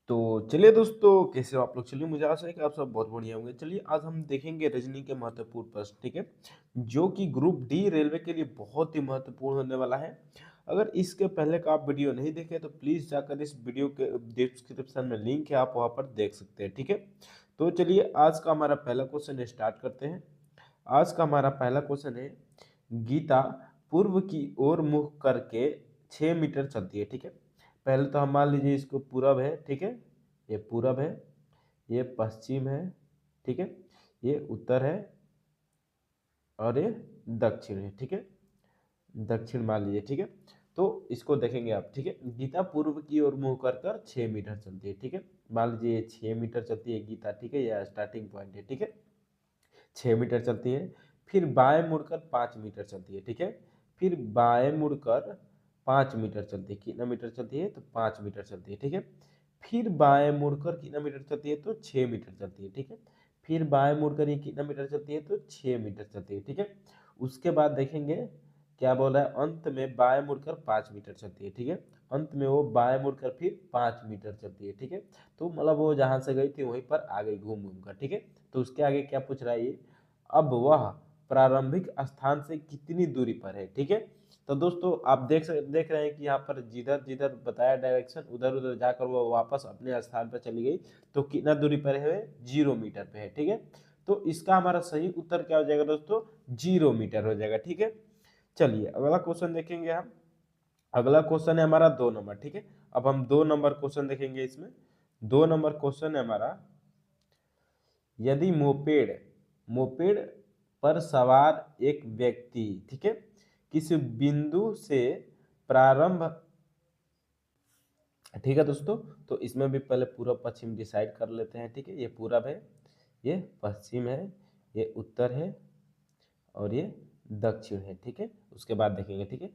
तो चलिए दोस्तों, कैसे हो आप लोग। चलिए, मुझे आशा है कि आप सब बहुत बढ़िया होंगे। चलिए, आज हम देखेंगे रीजनिंग के महत्वपूर्ण प्रश्न, ठीक है, जो कि ग्रुप डी रेलवे के लिए बहुत ही महत्वपूर्ण होने वाला है। अगर इसके पहले का आप वीडियो नहीं देखे तो प्लीज़ जाकर इस वीडियो के डिस्क्रिप्शन में लिंक है, आप वहाँ पर देख सकते हैं, ठीक है। तो चलिए, आज का हमारा पहला क्वेश्चन स्टार्ट करते हैं। आज का हमारा पहला क्वेश्चन है, गीता पूर्व की ओर मुख करके 6 मीटर चलती है, ठीक है। पहले तो हम मान लीजिए इसको पूरब है, ठीक है, ये पूरब है, ये पश्चिम है, ठीक है, ये उत्तर है और ये दक्षिण है, ठीक है, दक्षिण मान लीजिए, ठीक है। तो इसको देखेंगे आप, ठीक है। गीता पूर्व की ओर मुंह कर कर 6 मीटर चलती है, ठीक है। मान लीजिए ये 6 मीटर चलती है गीता, ठीक है, यह स्टार्टिंग पॉइंट है, ठीक है। 6 मीटर चलती है, फिर बाएं मुड़कर 5 मीटर चलती है, ठीक है। फिर बाएं मुड़कर 5 मीटर चलती है, कितना मीटर चलती है तो 5 मीटर चलती है, ठीक है। फिर बाएं मुड़कर कितना मीटर चलती है तो 6 मीटर चलती है, ठीक है। फिर बाएं मुड़कर ये कितना मीटर चलती है तो 6 मीटर चलती है, ठीक है। उसके बाद देखेंगे क्या बोल रहा है, अंत में बाएं मुड़कर 5 मीटर चलती है, ठीक है। अंत में वो बाएं मुड़कर फिर 5 मीटर चलती है, ठीक है। तो मतलब वो जहां से गई थी वहीं पर आ गई घूम घूम कर, ठीक है। तो उसके आगे क्या पूछ रहा है ये, अब वह प्रारंभिक स्थान से कितनी दूरी पर है, ठीक है। तो दोस्तों आप देख रहे हैं कि यहाँ पर जिधर जिधर बताया डायरेक्शन उधर उधर जाकर वो वापस अपने स्थान पर चली गई। तो कितना दूरी पर है, 0 मीटर पे है, ठीक है। तो इसका हमारा सही उत्तर क्या हो जाएगा दोस्तों, 0 मीटर हो जाएगा, ठीक है। चलिए अगला क्वेश्चन देखेंगे हम। अगला क्वेश्चन है हमारा 2 नंबर, ठीक है। अब हम 2 नंबर क्वेश्चन देखेंगे। इसमें 2 नंबर क्वेश्चन है हमारा, यदि मोपेड मोपेड पर सवार एक व्यक्ति, ठीक है, किसी बिंदु से प्रारंभ, ठीक है दोस्तों। तो इसमें भी पहले पूरब पश्चिम डिसाइड कर लेते हैं, ठीक है। ये पूरब है, ये पश्चिम है, ये उत्तर है और ये दक्षिण है, ठीक है। उसके बाद देखेंगे, ठीक है।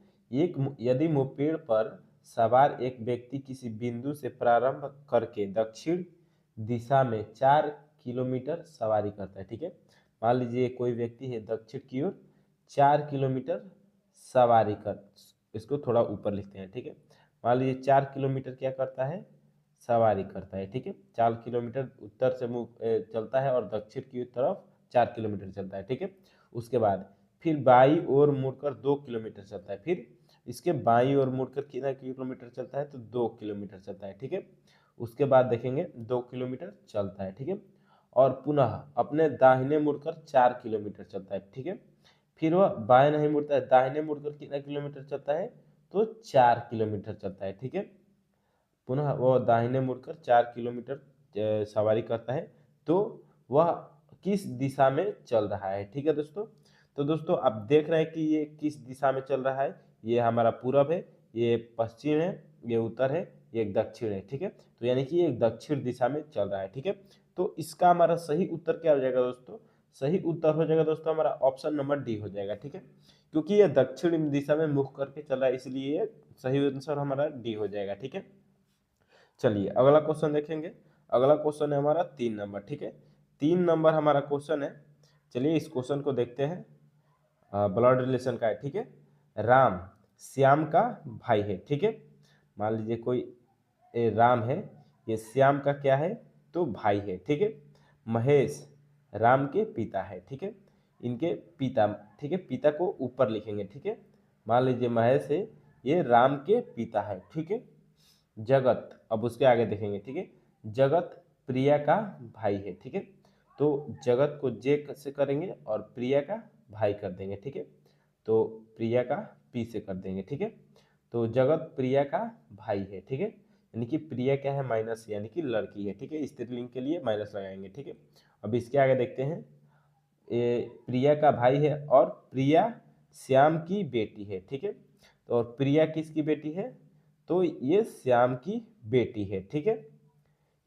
यदि मोपेड पर सवार एक व्यक्ति किसी बिंदु से प्रारंभ करके दक्षिण दिशा में 4 किलोमीटर सवारी करता है, ठीक है। मान लीजिए कोई व्यक्ति है दक्षिण की ओर 4 किलोमीटर सवारी कर, इसको थोड़ा ऊपर लिखते हैं, ठीक है। मान लीजिए 4 किलोमीटर क्या करता है, सवारी करता है, ठीक है। 4 किलोमीटर उत्तर से मुंह चलता है और दक्षिण की तरफ 4 किलोमीटर चलता है, ठीक है। उसके बाद फिर बाई ओर मुड़कर 2 किलोमीटर चलता है, फिर इसके बाई ओर मुड़कर कितना किलोमीटर चलता है तो 2 किलोमीटर चलता है, ठीक है। उसके बाद देखेंगे 2 किलोमीटर चलता है, ठीक है। और पुनः अपने दाहिने मुड़कर 4 किलोमीटर चलता है, ठीक है। फिर वह बाएं नहीं मुड़ता है, दाहिने मुड़कर कितना किलोमीटर चलता है तो 4 किलोमीटर चलता है, ठीक है। पुनः वह दाहिने मुड़कर 4 किलोमीटर सवारी करता है। तो वह किस दिशा में चल रहा है, ठीक है दोस्तों। तो दोस्तों आप देख रहे हैं कि ये किस दिशा में चल रहा है, ये हमारा पूरब है, ये पश्चिम है, ये उत्तर है, ये दक्षिण है, ठीक है। तो यानी कि ये दक्षिण दिशा में चल रहा है, ठीक है। तो इसका हमारा सही उत्तर क्या हो जाएगा दोस्तों, सही उत्तर हो जाएगा दोस्तों हमारा ऑप्शन नंबर डी हो जाएगा, ठीक है। क्योंकि ये दक्षिण दिशा में मुख करके चल रहा है, इसलिए सही आंसर हमारा डी हो जाएगा, ठीक है। चलिए अगला क्वेश्चन देखेंगे। अगला क्वेश्चन है हमारा 3 नंबर, ठीक है। 3 नंबर हमारा क्वेश्चन है। चलिए इस क्वेश्चन को देखते हैं। ब्लड रिलेशन का है, ठीक है। राम श्याम का भाई है, ठीक है। मान लीजिए कोई राम है, ये श्याम का क्या है तो भाई है, ठीक है। महेश राम के पिता है, ठीक है। इनके पिता, ठीक है, पिता को ऊपर लिखेंगे, ठीक है। मान लीजिए महेश है, ये राम के पिता है, ठीक है। जगत, अब उसके आगे देखेंगे, ठीक है। जगत प्रिया का भाई है, ठीक है। तो जगत को जे से करेंगे और प्रिया का भाई कर देंगे, ठीक है। तो प्रिया का पी से कर देंगे, ठीक है। तो जगत प्रिया का भाई है, ठीक है। यानी कि प्रिया क्या है माइनस, यानी कि लड़की है, ठीक है। स्त्रीलिंग के लिए माइनस लगाएंगे, ठीक है। अब इसके आगे देखते हैं, ये प्रिया का भाई है और प्रिया श्याम की बेटी है, ठीक है। तो और प्रिया किसकी बेटी है तो ये श्याम की बेटी है, ठीक है।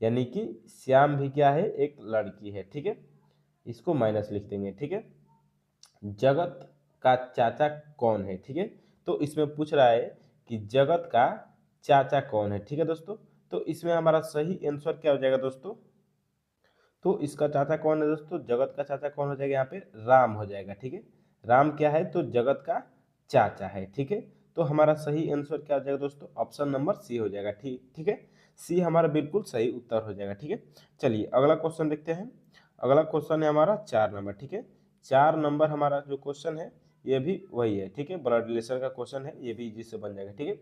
यानी कि श्याम भी क्या है, एक लड़की है, ठीक है। इसको माइनस लिख देंगे, ठीक है। जगत का चाचा कौन है, ठीक है। तो इसमें पूछ रहा है कि जगत का चाचा कौन है, ठीक है दोस्तों। तो इसमें हमारा सही आंसर क्या हो जाएगा दोस्तों, तो इसका चाचा कौन है दोस्तों, जगत का चाचा कौन हो जाएगा, यहाँ पे राम हो जाएगा, ठीक है। राम क्या है तो जगत का चाचा है, ठीक है। तो हमारा सही आंसर क्या हो जाएगा दोस्तों, ऑप्शन नंबर सी हो जाएगा, ठीक ठीक है। सी हमारा बिल्कुल सही उत्तर हो जाएगा। ठीक है, चलिए अगला क्वेश्चन देखते हैं। अगला क्वेश्चन है हमारा 4 नंबर। ठीक है, 4 नंबर हमारा जो क्वेश्चन है ये भी वही है। ठीक है, ब्लड रिलेशन का क्वेश्चन है, ये भी जिससे बन जाएगा। ठीक है,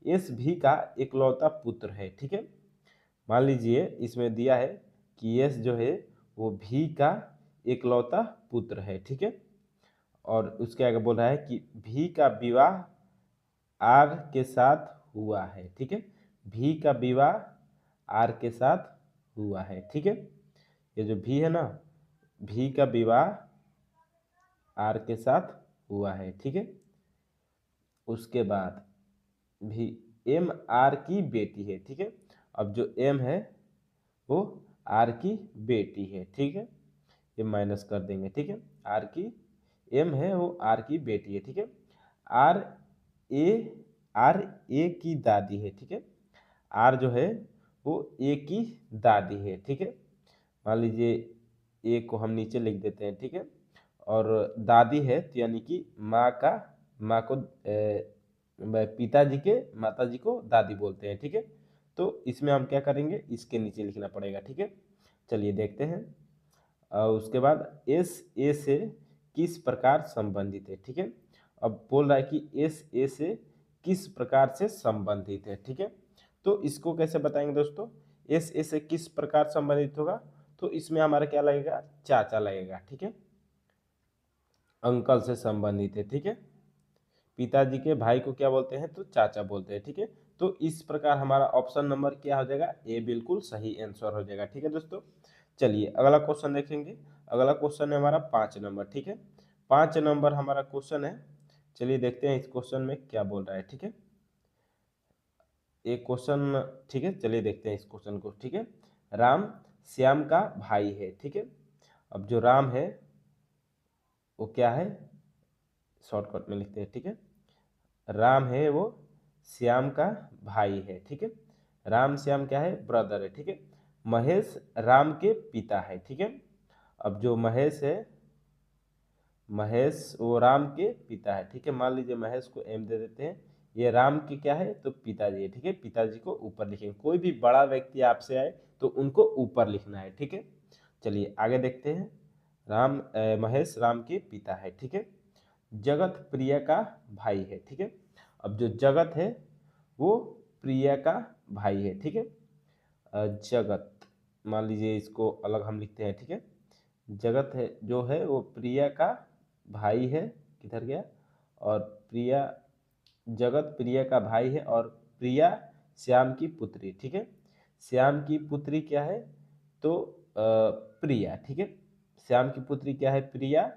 एस भी का इकलौता पुत्र है। ठीक है, मान लीजिए इसमें दिया है कि एस जो है वो भी का इकलौता पुत्र है। ठीक है, और उसके आगे बोल रहा है कि भी का विवाह आर के साथ हुआ है। ठीक है, भी का विवाह आर के साथ हुआ है। ठीक है, ये जो भी है ना, भी का विवाह आर के साथ हुआ है। ठीक है, उसके बाद भी एम आर की बेटी है। ठीक है, अब जो एम है वो आर की बेटी है। ठीक है, ये माइनस कर देंगे। ठीक है, आर की एम है वो आर की बेटी है। ठीक है, आर ए आर ए की दादी है। ठीक है, आर जो है वो ए की दादी है। ठीक है, मान लीजिए ए को हम नीचे लिख देते हैं। ठीक है, और दादी है तो यानी कि माँ को पिताजी के माताजी को दादी बोलते हैं। ठीक है, तो इसमें हम क्या करेंगे, इसके नीचे लिखना पड़ेगा। ठीक है, चलिए देखते हैं। उसके बाद एस ए से किस प्रकार संबंधित है। ठीक है, अब बोल रहा है कि एस ए से किस प्रकार से संबंधित है। ठीक है, तो इसको कैसे बताएंगे दोस्तों, एस ए से किस प्रकार संबंधित होगा, तो इसमें हमारा क्या लगेगा, चाचा लगेगा। ठीक है, अंकल से संबंधित है। ठीक है, पिताजी के भाई को क्या बोलते हैं, तो चाचा बोलते हैं। ठीक है, तो इस प्रकार हमारा ऑप्शन नंबर क्या हो जाएगा, ए बिल्कुल सही आंसर हो जाएगा। ठीक है दोस्तों, चलिए अगला क्वेश्चन देखेंगे। अगला क्वेश्चन है हमारा 5 नंबर। ठीक है, 5 नंबर हमारा क्वेश्चन है। चलिए देखते हैं इस क्वेश्चन में क्या बोल रहा है। ठीक है, एक क्वेश्चन, ठीक है, चलिए देखते हैं इस क्वेश्चन को। ठीक है, राम श्याम का भाई है। ठीक है, अब जो राम है वो क्या है, शॉर्टकट में लिखते हैं। ठीक है, राम है वो श्याम का भाई है। ठीक है, राम श्याम क्या है, ब्रदर है। ठीक है, महेश राम के पिता है। ठीक है, अब जो महेश है, महेश वो राम के पिता है। ठीक है, मान लीजिए महेश को एम दे देते हैं, ये राम के क्या है, तो पिताजी है। ठीक है, पिताजी को ऊपर लिखेंगे। कोई भी बड़ा व्यक्ति आपसे आए तो उनको ऊपर लिखना है। ठीक है, चलिए आगे देखते हैं। महेश राम के पिता है। ठीक है, जगत प्रिया का भाई है। ठीक है, अब जो जगत है वो प्रिया का भाई है। ठीक है, जगत, मान लीजिए इसको अलग हम लिखते हैं। ठीक है, जगत है जो है वो प्रिया का भाई है, किधर गया, और प्रिया, जगत प्रिया का भाई है, और प्रिया श्याम की पुत्री। ठीक है, श्याम की पुत्री क्या है, तो प्रिया। ठीक है, श्याम की पुत्री क्या है, प्रिया,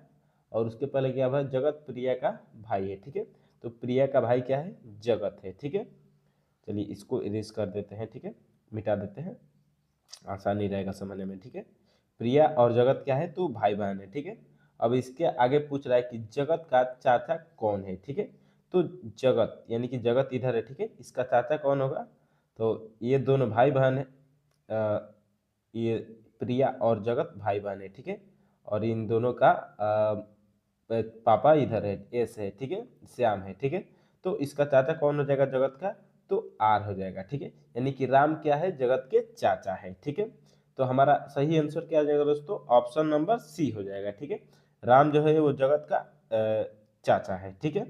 और उसके पहले क्या है, जगत प्रिया का भाई है। ठीक है, तो प्रिया का भाई क्या है, जगत है। ठीक है, चलिए इसको इरेज कर देते हैं। ठीक है, मिटा देते हैं, आसानी रहेगा समझने में। ठीक है, प्रिया और जगत क्या है, तो भाई बहन है। ठीक है, अब इसके आगे पूछ रहा है कि जगत का चाचा कौन है। ठीक है, तो जगत यानी कि जगत इधर है। ठीक है, इसका चाचा कौन होगा, तो ये दोनों भाई बहन है। ये प्रिया और जगत भाई बहन है। ठीक है, और इन दोनों का पापा इधर है, एस है। ठीक है, श्याम है। ठीक है, तो इसका चाचा कौन हो जाएगा, जगत का, तो आर हो जाएगा। ठीक है, यानी कि राम क्या है, जगत के चाचा है। ठीक है, तो हमारा सही आंसर क्या आ जाएगा दोस्तों, ऑप्शन नंबर सी हो जाएगा। ठीक है, राम जो है वो जगत का चाचा है। ठीक है,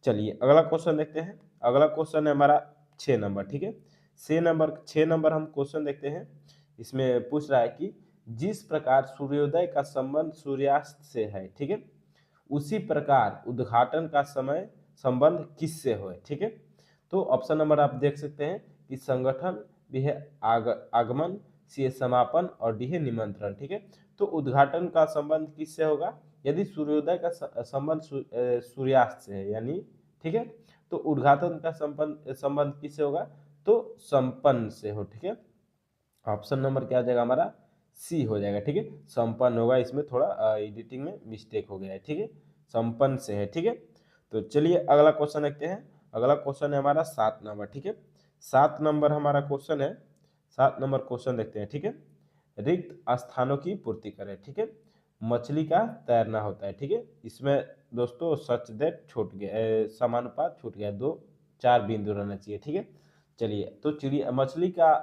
चलिए अगला क्वेश्चन देखते हैं। अगला क्वेश्चन है हमारा 6 नंबर। ठीक है, 6 नंबर हम क्वेश्चन देखते हैं। इसमें पूछ रहा है कि जिस प्रकार सूर्योदय का संबंध सूर्यास्त से है, ठीक है, उसी प्रकार उद्घाटन का समय संबंध किससे हो। ठीक है, तो ऑप्शन नंबर आप देख सकते हैं कि संगठन, बी है आगमन, सी है समापन, और डी है निमंत्रण। ठीक है, तो उद्घाटन का संबंध किससे होगा, यदि सूर्योदय का संबंध सूर्यास्त से है यानी, ठीक है, तो उद्घाटन का संबंध किससे होगा, तो संपन्न से हो। ठीक है, ऑप्शन नंबर क्या हो जाएगा हमारा, सी हो जाएगा। ठीक है, संपन्न होगा, इसमें थोड़ा एडिटिंग में मिस्टेक हो गया है। ठीक है, संपन्न से है। ठीक है, तो चलिए अगला क्वेश्चन देखते हैं। अगला क्वेश्चन है हमारा 7 नंबर। ठीक है, 7 नंबर हमारा क्वेश्चन है। 7 नंबर क्वेश्चन देखते हैं। ठीक है, रिक्त स्थानों की पूर्ति करें। ठीक है, मछली का तैरना होता है। ठीक है, इसमें दोस्तों सच दैट छूट गया, समानुपात छूट गया, 2 4 बिंदु रहना चाहिए। ठीक है, चलिए, तो चिड़िया मछली का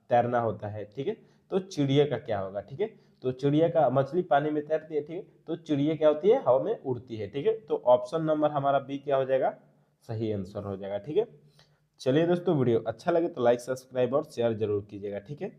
तैरना होता है, ठीक है। तो चिड़िया का क्या होगा, ठीक है। तो चिड़िया का, मछली पानी में तैरती है, ठीक है। तो चिड़िया क्या होती है, हवा में उड़ती है, ठीक है। तो ऑप्शन नंबर हमारा बी क्या हो जाएगा, सही आंसर हो जाएगा, ठीक है। चलिए दोस्तों, वीडियो अच्छा लगे तो लाइक, सब्सक्राइब और शेयर जरूर कीजिएगा, ठीक है।